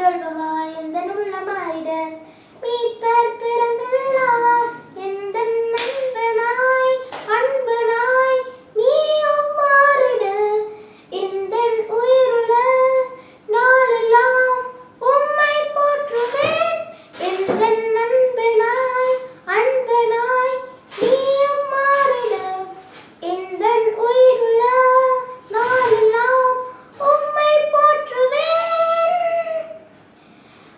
சொல்பவாய் எந்தன் உள்ளமாயிட மீட்பர் பிறந்துள்ளார் எந்தன் நண்பனாய் அன்பனாய் நீயும் மாறிடு எந்தன் உயிருள்ள நாளெல்லாம் உம்மை போற்றுவேன் எந்தன் நண்பனாய் அன்பனாய் நீயும் மாறிடு எந்தன் உயிருள்ள நாளெல்லாம் உம்மை போற்றுவேன்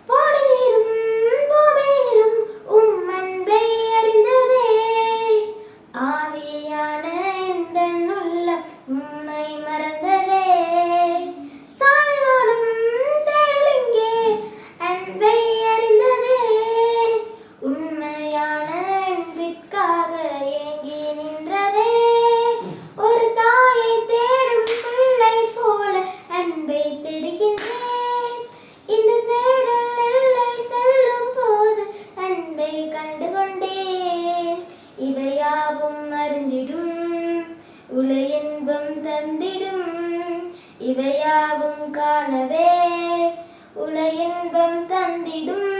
வானநீரும் பூமிநீரும் உம் அன்பை அறிந்ததே ஆவியான எந்தன் உள்ளம் உம்மை மறந்ததே சாய்வானம் தேடலிங்கே அன்பை அறிந்ததே உண்மையான அன்பிற்காக ஏங்கி நின்றதே ஒரு தாயை தேடும் பிள்ளை போல அன்பை தேடுகின்றேன் இந்த தேடல் எல்லை செல்லும் போது அன்பை கண்டுகொண்டேன் இவையாவும் அறிந்திடும் உலை இன்பம் தந்திடும் இவையாவும் காணவே உலை இன்பம் தந்திடும்